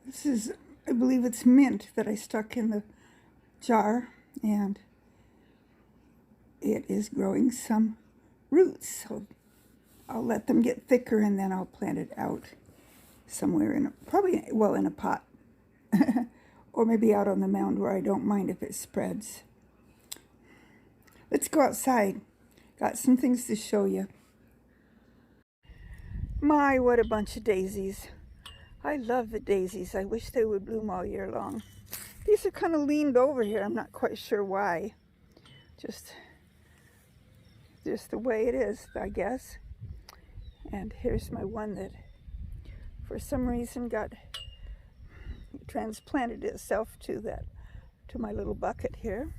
This is, I believe it's mint that I stuck in the jar, and it is growing some roots. So I'll let them get thicker and then I'll plant it out somewhere in, probably, well, in a pot. Or maybe out on the mound where I don't mind if it spreads. Let's go outside. Got some things to show you. My, what a bunch of daisies. I love the daisies. I wish they would bloom all year long. These are kind of leaned over here. I'm not quite sure why. Just the way it is, I guess. And here's my one that for some reason got transplanted itself to my little bucket here.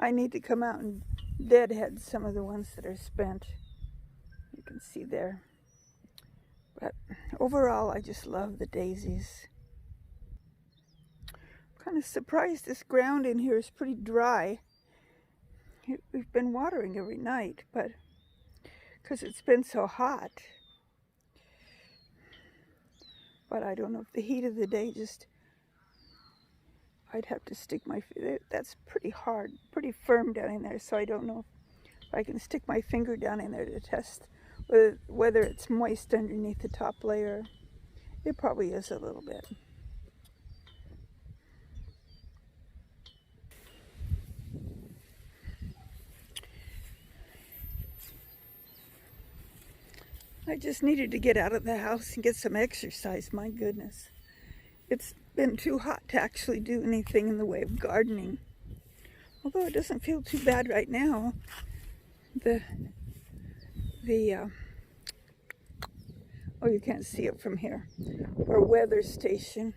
I need to come out and deadhead some of the ones that are spent. You can see there. But overall, I just love the daisies. I'm kind of surprised this ground in here is pretty dry. We've been watering every night, but because it's been so hot. But I don't know if the heat of the day just, I'd have to stick my, that's pretty hard, pretty firm down in there, so I don't know if I can stick my finger down in there to test whether it's moist underneath the top layer. It probably is a little bit. I just needed to get out of the house and get some exercise, my goodness. It's been too hot to actually do anything in the way of gardening. Although it doesn't feel too bad right now. Oh, you can't see it from here. Our weather station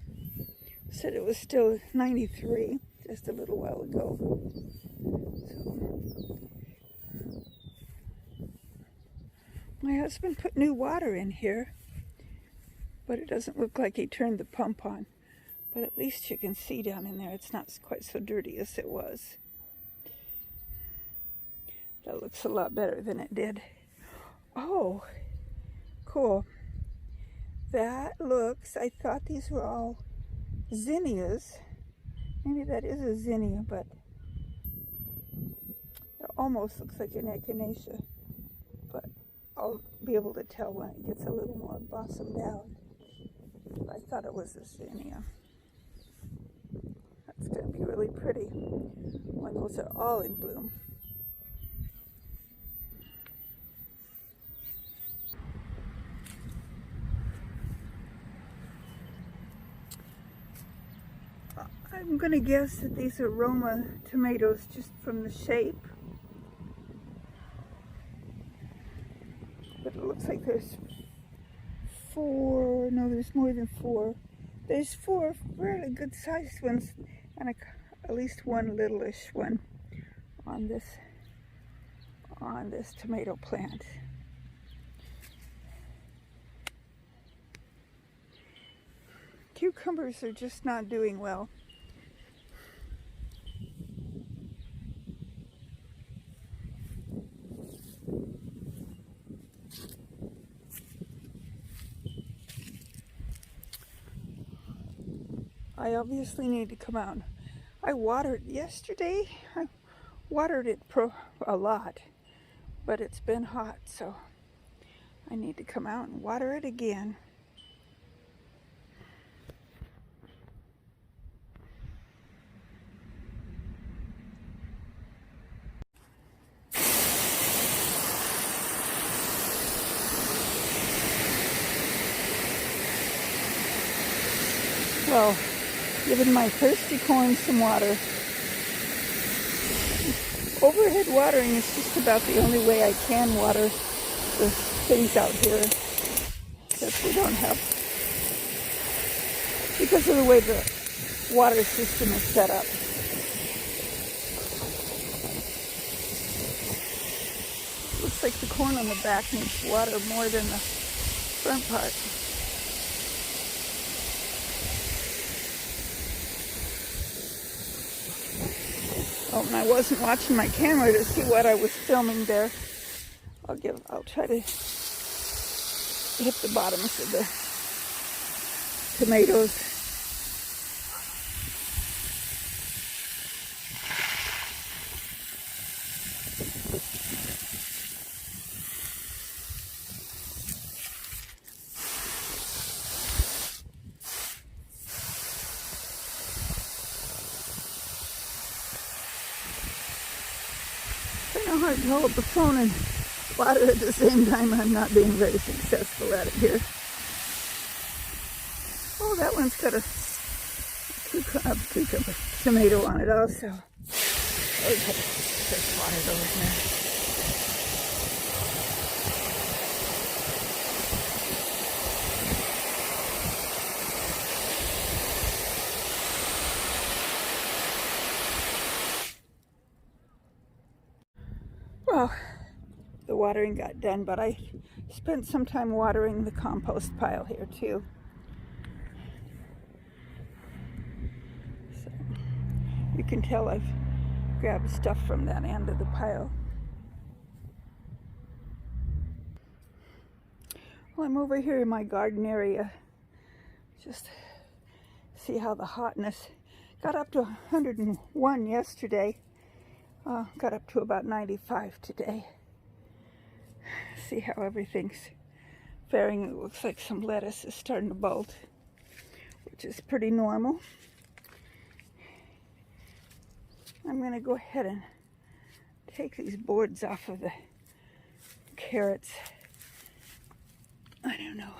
said it was still 93 just a little while ago. So, my husband put new water in here, but it doesn't look like he turned the pump on. But at least you can see down in there, it's not quite so dirty as it was. That looks a lot better than it did. Oh, cool. That looks, I thought these were all zinnias. Maybe that is a zinnia, but it almost looks like an echinacea. But I'll be able to tell when it gets a little more blossomed out. I thought it was a zinnia. That's going to be really pretty when those are all in bloom. I'm going to guess that these are Roma tomatoes just from the shape. But it looks like there's four, no, there's more than four. There's four really good sized ones and at least one littleish one on this tomato plant. Cucumbers are just not doing well. I obviously need to come out. I watered yesterday. I watered it a lot, but it's been hot, so I need to come out and water it again. Well, giving my thirsty corn some water. Overhead watering is just about the only way I can water the things out here that we don't have, because of the way the water system is set up. Looks like the corn on the back needs water more than the front part. Oh, and I wasn't watching my camera to see what I was filming there. I'll try to hit the bottoms of the tomatoes. of hard to hold the phone and water at the same time. I'm not being very successful at it here. Oh, that one's got a cucumber, tomato on it also. Okay, just water over here. Well, the watering got done, but I spent some time watering the compost pile here too. So you can tell I've grabbed stuff from that end of the pile. Well, I'm over here in my garden area. Just see how the hotness got up to 101 yesterday. Got up to about 95 today. See how everything's faring. It looks like some lettuce is starting to bolt, which is pretty normal. I'm going to go ahead and take these boards off of the carrots. I don't know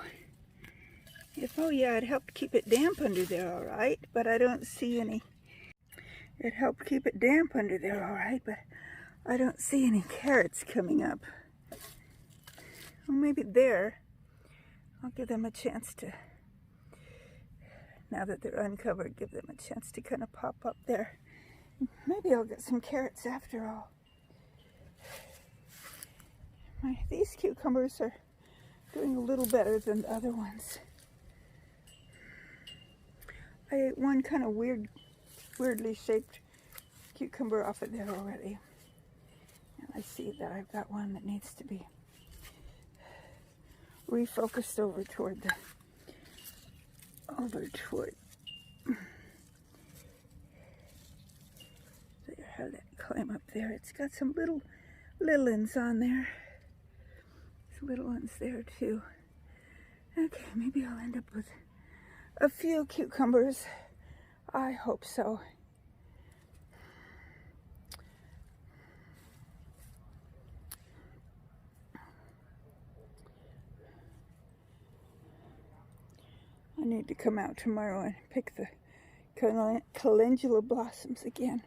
if, oh yeah, it helped keep it damp under there all right, but I don't see any. It helped keep it damp under there all right, but I don't see any carrots coming up. Well, maybe there. I'll give them a chance to, now that they're uncovered, give them a chance to kind of pop up there. Maybe I'll get some carrots after all. These cucumbers are doing a little better than the other ones. I ate one kind of weirdly shaped cucumber off of there already. And I see that I've got one that needs to be refocused over toward there, how that climb up there. It's got some little ones on there. There's little ones there too. Okay, maybe I'll end up with a few cucumbers. I hope so. I need to come out tomorrow and pick the calendula blossoms again.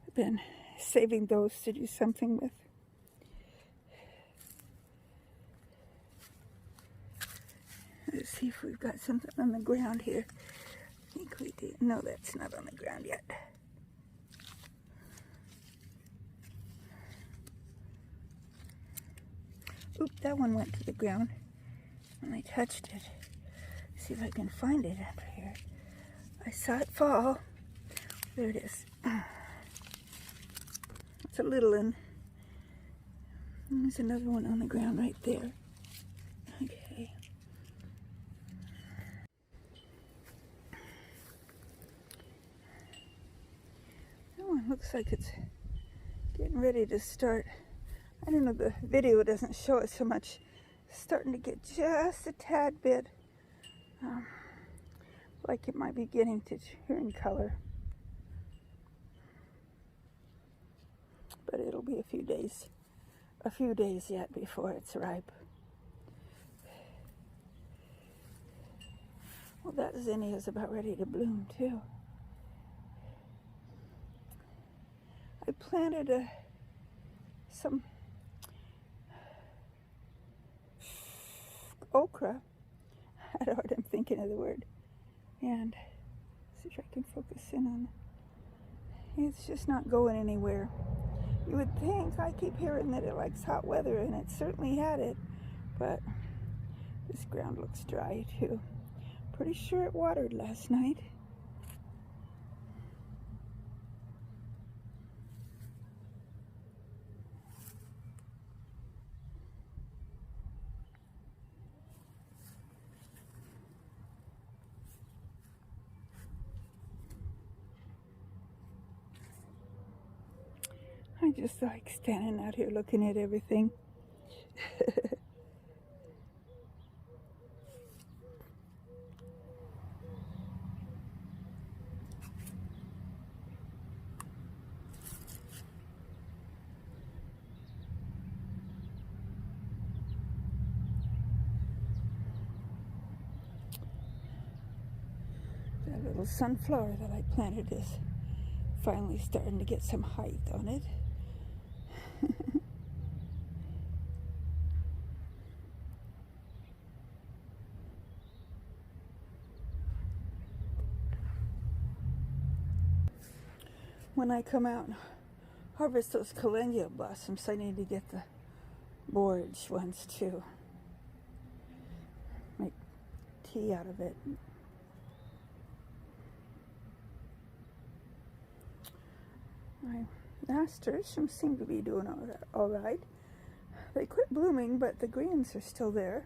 I've been saving those to do something with. Let's see if we've got something on the ground here. I think we do. No, that's not on the ground yet. Oop, that one went to the ground when I touched it. See if I can find it after here. I saw it fall. There it is. It's a little one. There's another one on the ground right there. Okay. That one looks like it's getting ready to start. I don't know, the video doesn't show it so much. It's starting to get just a tad bit like it might be getting to turn color. But it'll be a few days yet before it's ripe. Well, that zinnia is about ready to bloom too. I planted some okra. I don't know, I'm thinking of the word. And see if I can focus in on it. It's just not going anywhere. You would think, I keep hearing that it likes hot weather, and it certainly had it, but this ground looks dry too. Pretty sure it watered last night. I just like standing out here looking at everything. That little sunflower that I planted is finally starting to get some height on it. When I come out and harvest those calendula blossoms, I need to get the porch ones too. Make tea out of it. My nasturtiums seem to be doing all right. They quit blooming, but the greens are still there.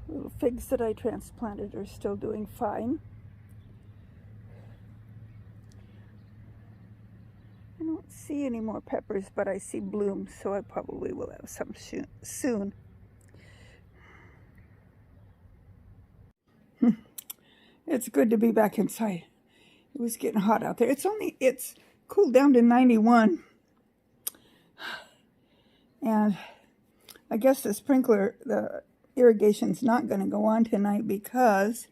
Little figs that I transplanted are still doing fine. I don't see any more peppers, but I see blooms, so I probably will have some soon. It's good to be back inside. It was getting hot out there. It's cooled down to 91. And I guess the irrigation's not going to go on tonight because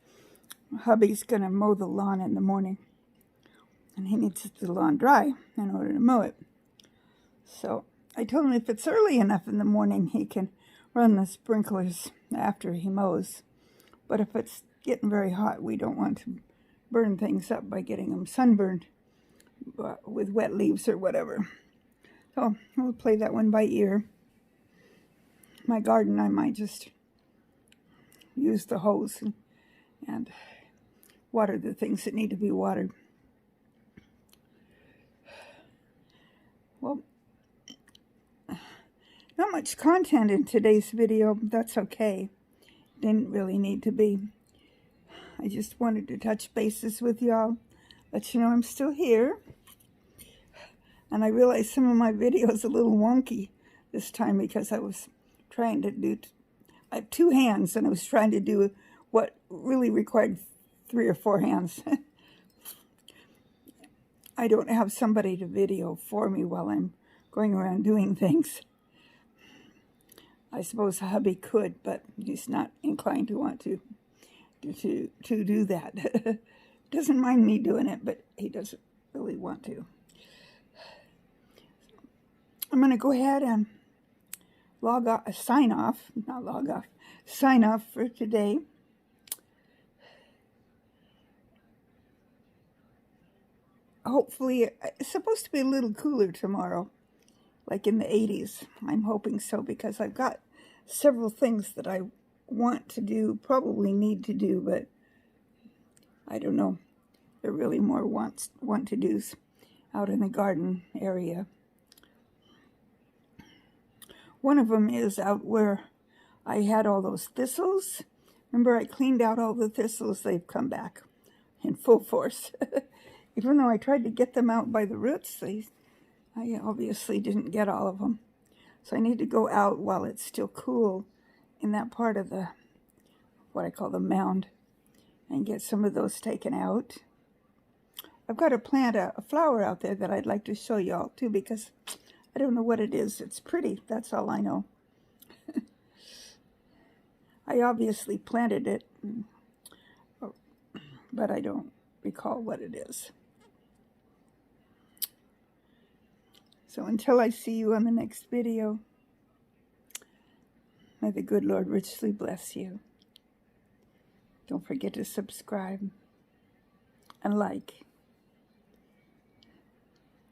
hubby's going to mow the lawn in the morning. And he needs the lawn dry in order to mow it. So I told him if it's early enough in the morning, he can run the sprinklers after he mows. But if it's getting very hot, we don't want to burn things up by getting them sunburned with wet leaves or whatever. So we'll play that one by ear. My garden, I might just use the hose and water the things that need to be watered. Well, not much content in today's video. That's okay. Didn't really need to be. I just wanted to touch bases with y'all, let you know I'm still here. And I realized some of my videos a little wonky this time because I was trying to do, I have two hands and I was trying to do what really required 3 or 4 hands. I don't have somebody to video for me while I'm going around doing things. I suppose hubby could, but he's not inclined to want to do that. Doesn't mind me doing it, but he doesn't really want to. I'm going to go ahead and sign off for today. Hopefully, it's supposed to be a little cooler tomorrow, like in the 80s. I'm hoping so because I've got several things that I want to do, probably need to do, but I don't know. They're really more want to do's out in the garden area. One of them is out where I had all those thistles. Remember, I cleaned out all the thistles. They've come back in full force. Even though I tried to get them out by the roots, I obviously didn't get all of them. So I need to go out while it's still cool in that part of the, what I call the mound, and get some of those taken out. I've got to plant a flower out there that I'd like to show y'all too, because I don't know what it is. It's pretty. That's all I know. I obviously planted it, but I don't recall what it is. So until I see you on the next video, may the good Lord richly bless you. Don't forget to subscribe and like.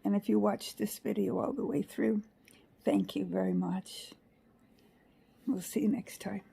And if you watched this video all the way through, thank you very much. We'll see you next time.